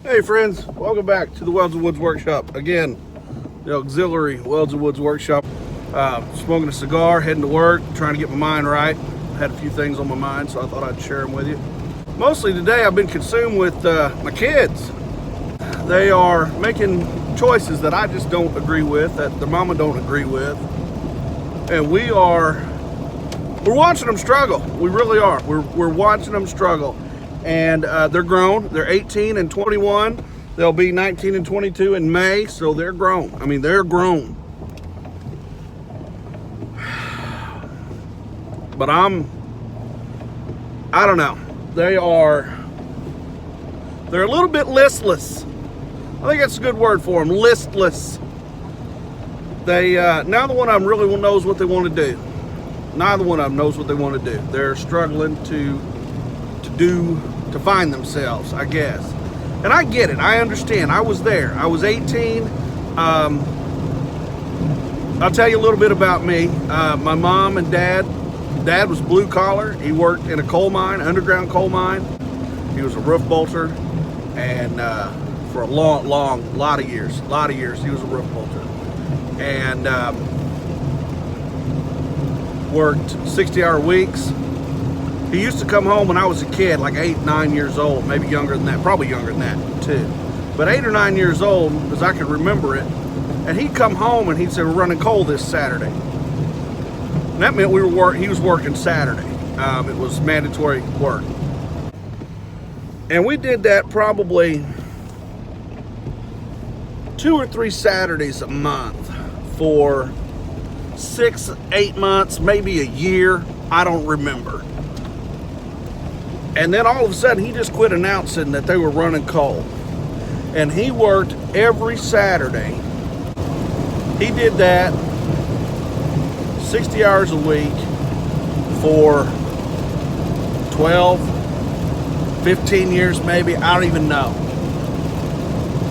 Hey friends, welcome back to the Wells and Woods Workshop. Again, the auxiliary Wells and Woods Workshop. Smoking a cigar, heading to work, trying to get my mind right. Had a few things on my mind, so I thought I'd share them with you. Mostly today I've been consumed with my kids. They are making choices that I just don't agree with, that their mama don't agree with. And we're watching them struggle. We really are. We're watching them struggle. And they're grown. They're 18 and 21. They'll be 19 and 22 in May, so they're grown. I mean, they're grown. But I don't know. They're a little bit listless. I think that's a good word for them, listless. They, neither one of them really knows what they want to do. Neither one of them knows what they want to do. They're struggling to find themselves, I guess. And I get it. I understand. I was there. I was 18. I'll tell you a little bit about me. My mom and dad was blue collar. He worked in a coal mine, underground coal mine. He was a roof bolter, and for a lot of years he was a roof bolter, and worked 60-hour weeks. He used to come home when I was a kid, like 8, 9 years old, maybe younger than that, probably younger than that too. But 8 or 9 years old, as I can remember it, and he'd come home and he'd say, "We're running coal this Saturday." And that meant he was working Saturday. It was mandatory work. And we did that probably 2 or 3 Saturdays a month for 6, 8 months, maybe a year. I don't remember. And then all of a sudden, he just quit announcing that they were running coal. And he worked every Saturday. He did that 60 hours a week for 12, 15 years maybe. I don't even know.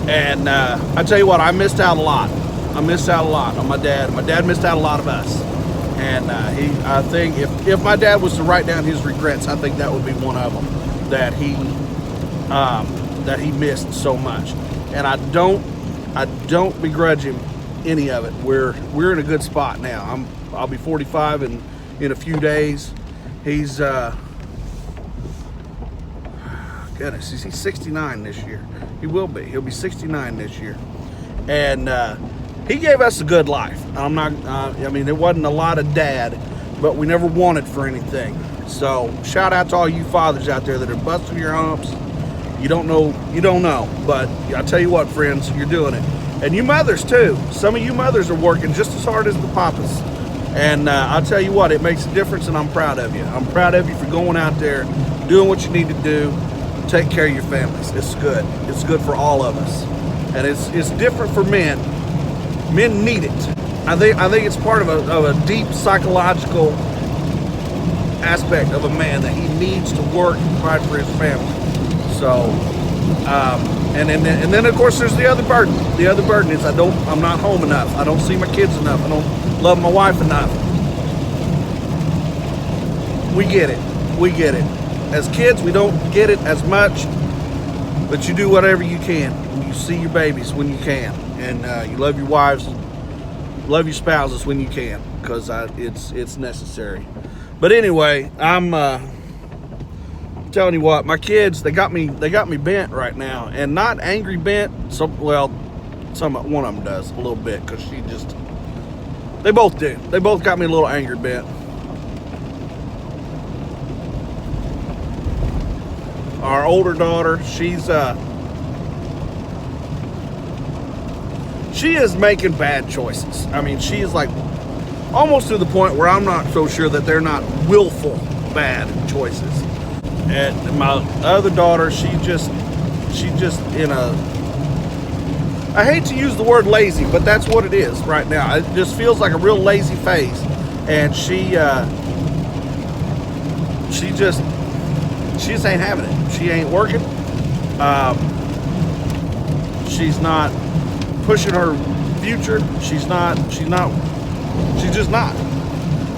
And I tell you what, I missed out a lot. I missed out a lot on my dad. My dad missed out a lot of us. And I think if my dad was to write down his regrets, I think that would be one of them, that he missed so much. And I don't begrudge him any of it. We're in a good spot now. I'll be 45 in a few days. He's goodness, he's 69 this year. He will be. He'll be 69 this year. And he gave us a good life. I'm not, I mean, there wasn't a lot of dad, but we never wanted for anything. So shout out to all you fathers out there that are busting your humps. You don't know, but I tell you what, friends, you're doing it. And you mothers too. Some of you mothers are working just as hard as the papas. And I'll tell you what, it makes a difference, and I'm proud of you. I'm proud of you for going out there, doing what you need to do, take care of your families. It's good. It's good for all of us. And it's different for men. Men need it. I think it's part of a deep psychological aspect of a man, that he needs to work and provide for his family. So, and then of course there's the other burden. The other burden is I'm not home enough. I don't see my kids enough. I don't love my wife enough. We get it. We get it. As kids, we don't get it as much, but you do whatever you can. You see your babies when you can. And you love your wives, love your spouses when you can, because it's necessary. But anyway, I'm telling you what, my kids, they got me bent right now, and not angry bent. One of them does a little bit, because they both do. They both got me a little angry bent. Our older daughter, she is making bad choices. I mean, she is like almost to the point where I'm not so sure that they're not willful bad choices. And my other daughter, she just in a, I hate to use the word lazy, but that's what it is right now. It just feels like a real lazy phase. And she just ain't having it. She ain't working. She's not pushing her future. She's just not.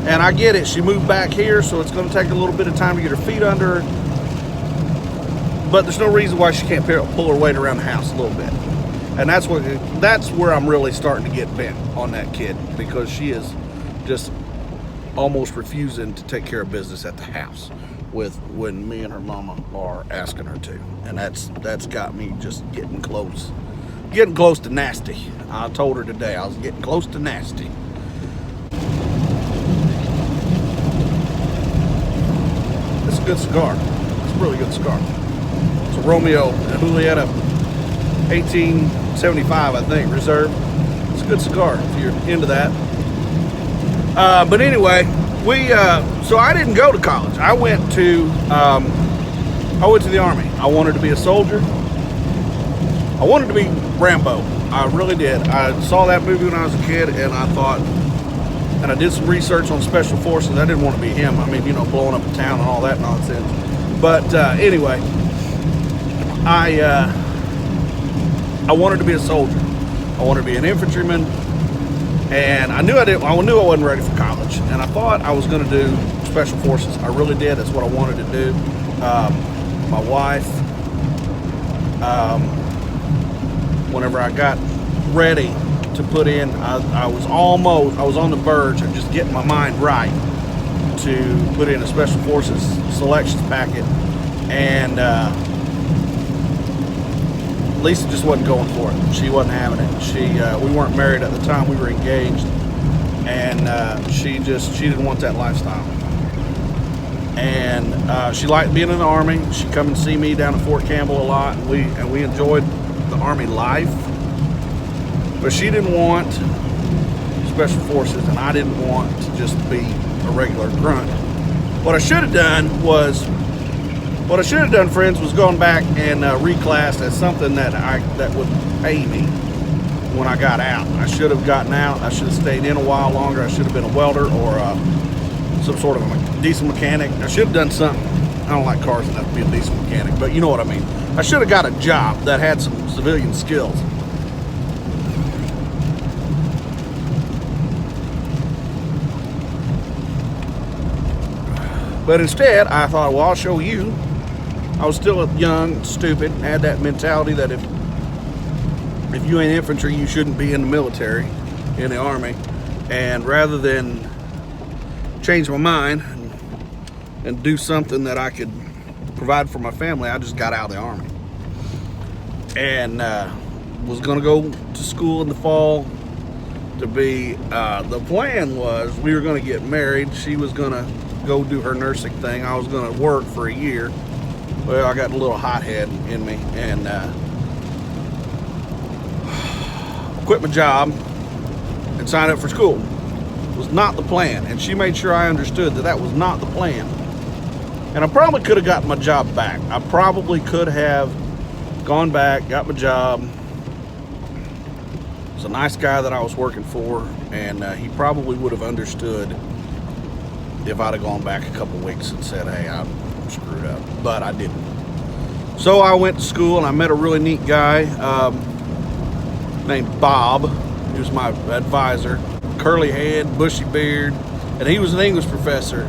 And I get it. She moved back here, so it's going to take a little bit of time to get her feet under her. but there's no reason why she can't pull her weight around the house a little bit. And that's where I'm really starting to get bent on that kid, because she is just almost refusing to take care of business at the house when me and her mama are asking her to. And that's got me just getting close to nasty. I told her today I was getting close to nasty. It's a good cigar. It's a really good cigar. It's a Romeo and Julieta 1875, I think, reserve. It's a good cigar if you're into that. But anyway, so I didn't go to college. I went to the Army. I wanted to be a soldier. I wanted to be Rambo. I really did. I saw that movie when I was a kid, and I thought, and I did some research on special forces. I didn't want to be him. I mean, blowing up a town and all that nonsense. But anyway, I wanted to be a soldier. I wanted to be an infantryman. And I knew I wasn't ready for college, and I thought I was going to do special forces. I really did. That's what I wanted to do. My wife, whenever I got ready to put in, I was on the verge of just getting my mind right to put in a special forces selections packet, and Lisa just wasn't going for it. She wasn't having it. We weren't married at the time. We were engaged, and she didn't want that lifestyle. And she liked being in the Army. She'd come and see me down at Fort Campbell a lot, and we enjoyed the Army life. But she didn't want special forces, and I didn't want to just be a regular grunt. What I should have done, friends, was gone back and reclassed as something that would pay me when I got out. I should have gotten out. I should have stayed in a while longer. I should have been a welder or some sort of a decent mechanic. I should have done something. I don't like cars enough to be a decent mechanic, but you know what I mean. I should have got a job that had some civilian skills. But instead, I thought, well, I'll show you. I was still young, stupid, had that mentality that if you ain't infantry, you shouldn't be in the military, in the Army. And rather than change my mind and do something that I could provide for my family, I just got out of the Army. And was going to go to school in the fall to be, the plan was we were going to get married. She was going to go do her nursing thing. I was going to work for a year. Well, I got a little hothead in me, and quit my job and signed up for school. It was not the plan, and she made sure I understood that was not the plan. And I probably could have gotten my job back. I probably could have gone back, got my job. It was a nice guy that I was working for, and he probably would have understood if I'd have gone back a couple weeks and said, hey, I'm screwed up. But I didn't. So I went to school, and I met a really neat guy named Bob. He was my advisor. Curly head, bushy beard, and he was an English professor.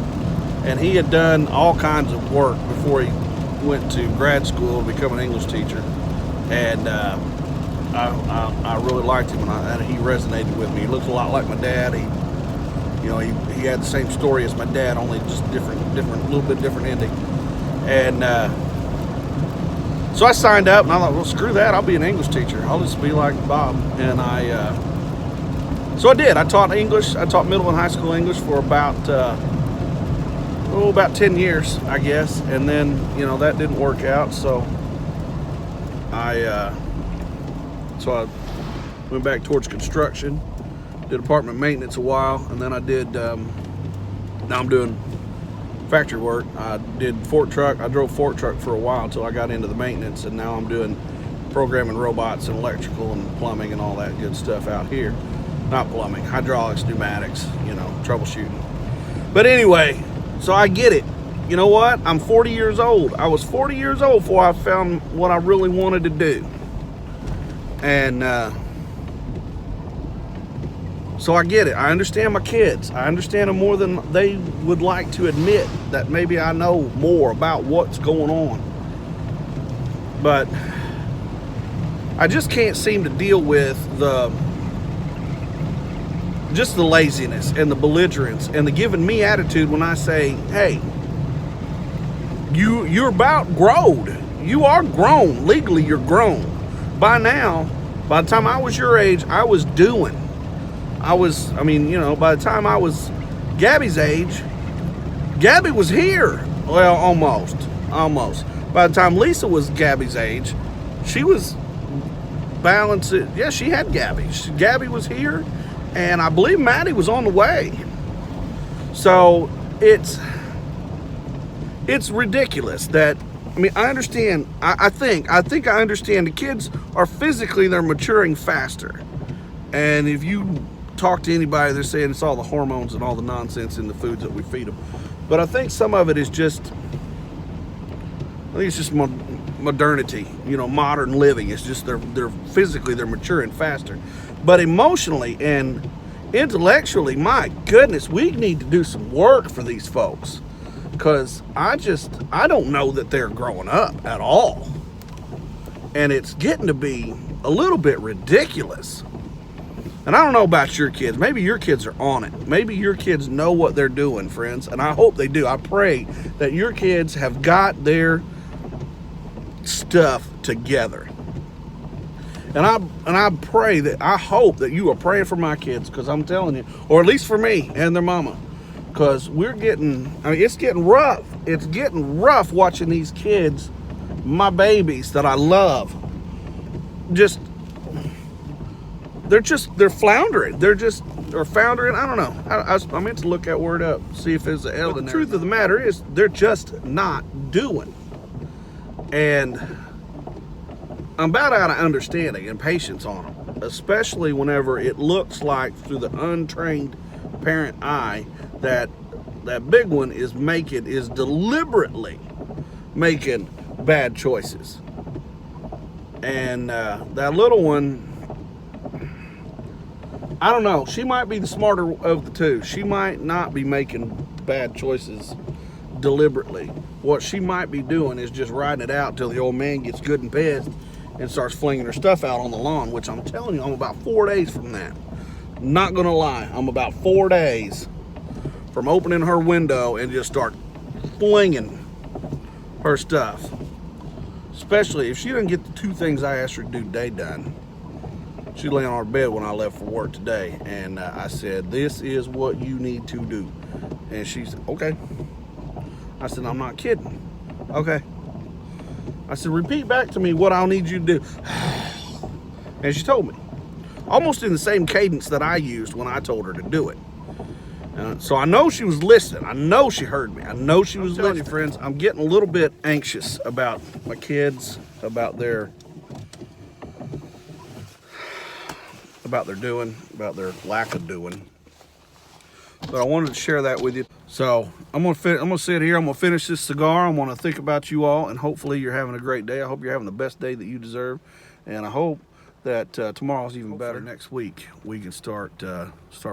And he had done all kinds of work before he went to grad school to become an English teacher. And I really liked him, and he resonated with me. He looked a lot like my dad. He had the same story as my dad, only just different, little bit different ending. And so I signed up, and I thought, well, screw that. I'll be an English teacher. I'll just be like Bob. And so I did. I taught English. I taught middle and high school English for about 10 years, I guess. And then, that didn't work out. So I went back towards construction. Did apartment maintenance a while, and then I did, now I'm doing factory work. I did fork truck. I drove fork truck for a while until I got into the maintenance, and now I'm doing programming robots and electrical and plumbing and all that good stuff out here. Not plumbing, hydraulics, pneumatics, troubleshooting. But anyway, so I get it. You know what? I'm 40 years old. I was 40 years old before I found what I really wanted to do. And, so I get it. I understand my kids. I understand them more than they would like to admit, that maybe I know more about what's going on. But I just can't seem to deal with just the laziness and the belligerence and the giving me attitude when I say, hey, you're about grown. You are grown. Legally, you're grown. By now, by the time I was your age, I was doing. By the time I was Gabby's age, Gabby was here. Well, almost. By the time Lisa was Gabby's age, she was balancing. Yeah, she had Gabby. Gabby was here, and I believe Maddie was on the way. So it's ridiculous that, I understand. I think I understand the kids are physically, they're maturing faster. And if you talk to anybody, they're saying it's all the hormones and all the nonsense in the foods that we feed them. But I think some of it is just, modernity, modern living. It's just they're physically, they're maturing faster. But emotionally and intellectually, my goodness, we need to do some work for these folks. Because I don't know that they're growing up at all. And it's getting to be a little bit ridiculous. And I don't know about your kids. Maybe your kids are on it. Maybe your kids know what they're doing, friends. And I hope they do. I pray that your kids have got their stuff together. And I pray that, I hope that you are praying for my kids, because I'm telling you, or at least for me and their mama. Because it's getting rough. It's getting rough watching these kids, my babies that I love, they're floundering. They're foundering. I don't know. I meant to look that word up, see if there's an L in there. The truth of the matter is, they're just not doing. And I'm about out of understanding and patience on them, especially whenever it looks like, through the untrained parent eye, that big one is deliberately making bad choices. And that little one, I don't know, she might be the smarter of the two. She might not be making bad choices deliberately. What she might be doing is just riding it out till the old man gets good and pissed and starts flinging her stuff out on the lawn, which I'm telling you, I'm about 4 days from that. Not gonna lie, I'm about 4 days from opening her window and just start flinging her stuff. Especially if she doesn't get the 2 things I asked her to do today done. She lay on our bed when I left for work today, and I said, this is what you need to do. And she said, okay. I said, I'm not kidding. Okay. I said, repeat back to me what I'll need you to do. And she told me, almost in the same cadence that I used when I told her to do it. So I know she was listening. I know she heard me. I know she was listening. You, friends, I'm getting a little bit anxious about my kids, about their doing, about their lack of doing. But I wanted to share that with you. So I'm gonna sit here. I'm gonna finish this cigar. I'm gonna think about you all, and hopefully you're having a great day. I hope you're having the best day that you deserve, and I hope that tomorrow's even better. Next week we can start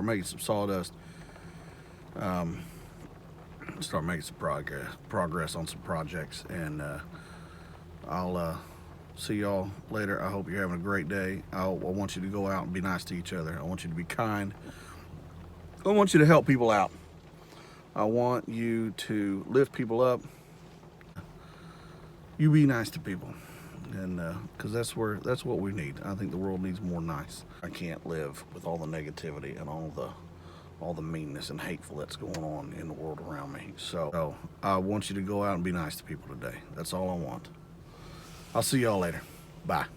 making some sawdust. Start making some progress on some projects, and I'll see y'all later. I hope you're having a great day. I want you to go out and be nice to each other. I want you to be kind. I want you to help people out. I want you to lift people up. You be nice to people, and because that's what we need. I think the world needs more nice. I can't live with all the negativity and all the meanness and hateful that's going on in the world around me. So I want you to go out and be nice to people today. That's all I want. I'll see y'all later. Bye.